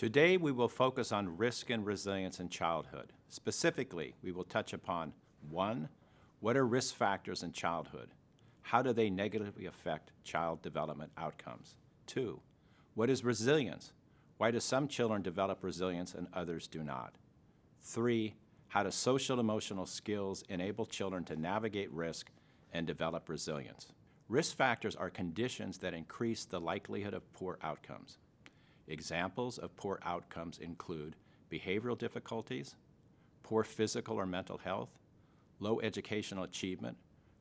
Today, we will focus on risk and resilience in childhood. Specifically, we will touch upon 1. What are risk factors in childhood? How do they negatively affect child development outcomes? 2. What is resilience? Why do some children develop resilience and others do not? 3. How do social emotional skills enable children to navigate risk and develop resilience? Risk factors are conditions that increase the likelihood of poor outcomes. Examples of poor outcomes include behavioral difficulties, poor physical or mental health, low educational achievement,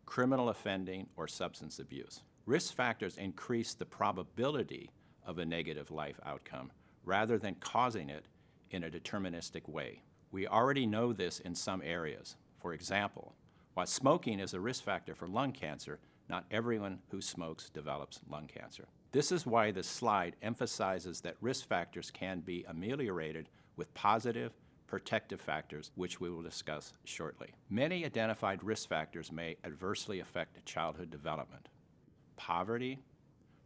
criminal offending, or substance abuse. Risk factors increase the probability of a negative life outcome rather than causing it in a deterministic way. We already know this in some areas. For example, while smoking is a risk factor for lung cancer, not everyone who smokes develops lung cancer. This is why this slide emphasizes that risk factors can be ameliorated with positive, protective factors, which we will discuss shortly. Many identified risk factors may adversely affect childhood development. Poverty,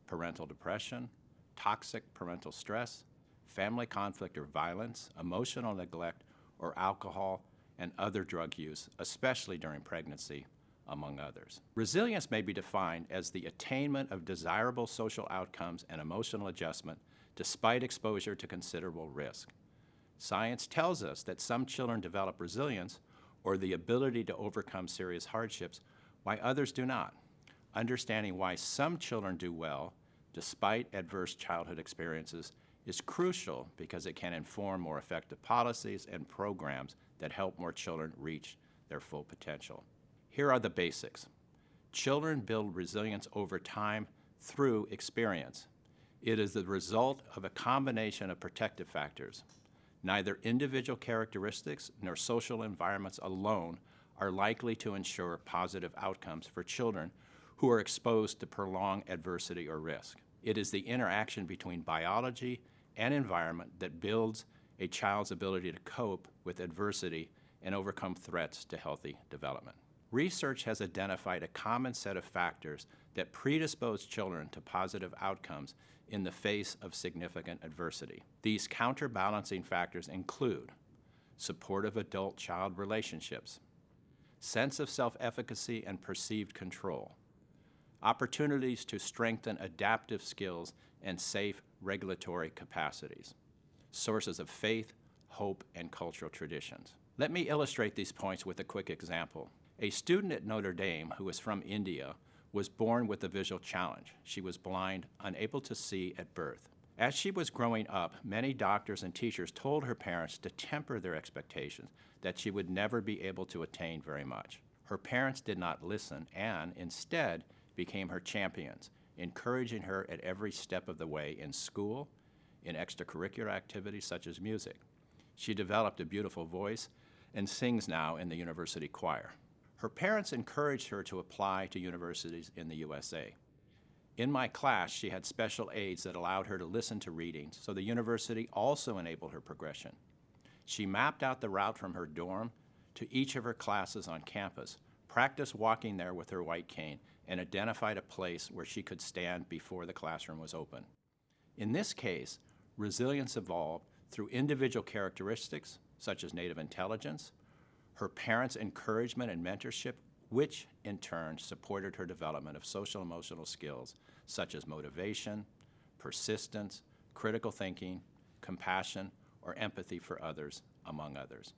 parental depression, toxic parental stress, family conflict or violence, emotional neglect, or alcohol and other drug use, especially during pregnancy, among others. Resilience may be defined as the attainment of desirable social outcomes and emotional adjustment despite exposure to considerable risk. Science tells us that some children develop resilience or the ability to overcome serious hardships, while others do not. Understanding why some children do well despite adverse childhood experiences is crucial because it can inform more effective policies and programs that help more children reach their full potential. Here are the basics. Children build resilience over time through experience. It is the result of a combination of protective factors. Neither individual characteristics nor social environments alone are likely to ensure positive outcomes for children who are exposed to prolonged adversity or risk. It is the interaction between biology and environment that builds a child's ability to cope with adversity and overcome threats to healthy development. Research has identified a common set of factors that predispose children to positive outcomes in the face of significant adversity. These counterbalancing factors include supportive adult-child relationships, sense of self-efficacy and perceived control, opportunities to strengthen adaptive skills and safe regulatory capacities, sources of faith, hope, and cultural traditions. Let me illustrate these points with a quick example. A student at Notre Dame who is from India was born with a visual challenge. She was blind, unable to see at birth. As she was growing up, many doctors and teachers told her parents to temper their expectations that she would never be able to attain very much. Her parents did not listen and instead became her champions, encouraging her at every step of the way in school, in extracurricular activities such as music. She developed a beautiful voice and sings now in the university choir. Her parents encouraged her to apply to universities in the USA. In my class, she had special aids that allowed her to listen to readings, so the university also enabled her progression. She mapped out the route from her dorm to each of her classes on campus, practiced walking there with her white cane, and identified a place where she could stand before the classroom was open. In this case, resilience evolved through individual characteristics, such as native intelligence, her parents' encouragement and mentorship, which in turn supported her development of social emotional skills such as motivation, persistence, critical thinking, compassion, or empathy for others, among others,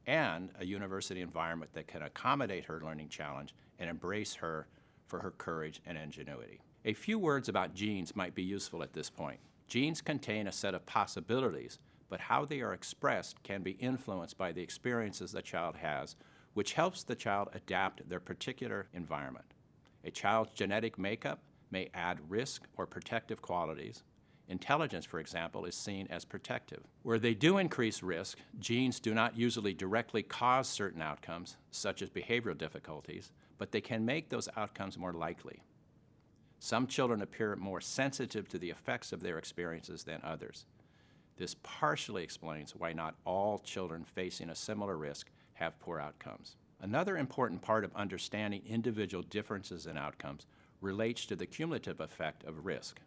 and a university environment that can accommodate her learning challenge and embrace her for her courage and ingenuity. A few words about genes might be useful at this point. Genes contain a set of possibilities, but how they are expressed can be influenced by the experiences the child has, which helps the child adapt their particular environment. A child's genetic makeup may add risk or protective qualities. Intelligence, for example, is seen as protective. Where they do increase risk, genes do not usually directly cause certain outcomes, such as behavioral difficulties, but they can make those outcomes more likely. Some children appear more sensitive to the effects of their experiences than others. This partially explains why not all children facing a similar risk have poor outcomes. Another important part of understanding individual differences in outcomes relates to the cumulative effect of risk.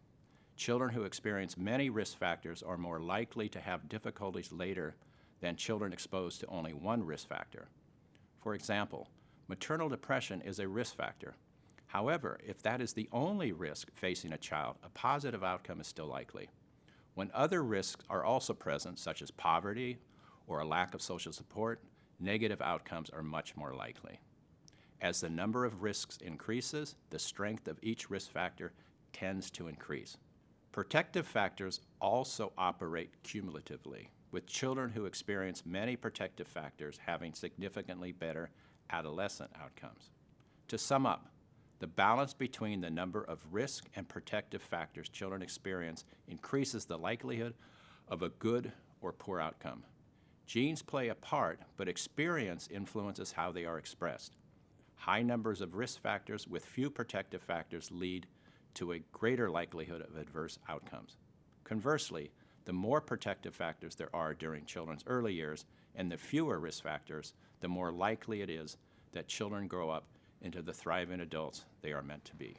Children who experience many risk factors are more likely to have difficulties later than children exposed to only one risk factor. For example, maternal depression is a risk factor. However, if that is the only risk facing a child, a positive outcome is still likely. When other risks are also present, such as poverty or a lack of social support, negative outcomes are much more likely. As the number of risks increases, the strength of each risk factor tends to increase. Protective factors also operate cumulatively, with children who experience many protective factors having significantly better adolescent outcomes. To sum up, the balance between the number of risk and protective factors children experience increases the likelihood of a good or poor outcome. Genes play a part, but experience influences how they are expressed. High numbers of risk factors with few protective factors lead to a greater likelihood of adverse outcomes. Conversely, the more protective factors there are during children's early years and the fewer risk factors, the more likely it is that children grow up into the thriving adults they are meant to be.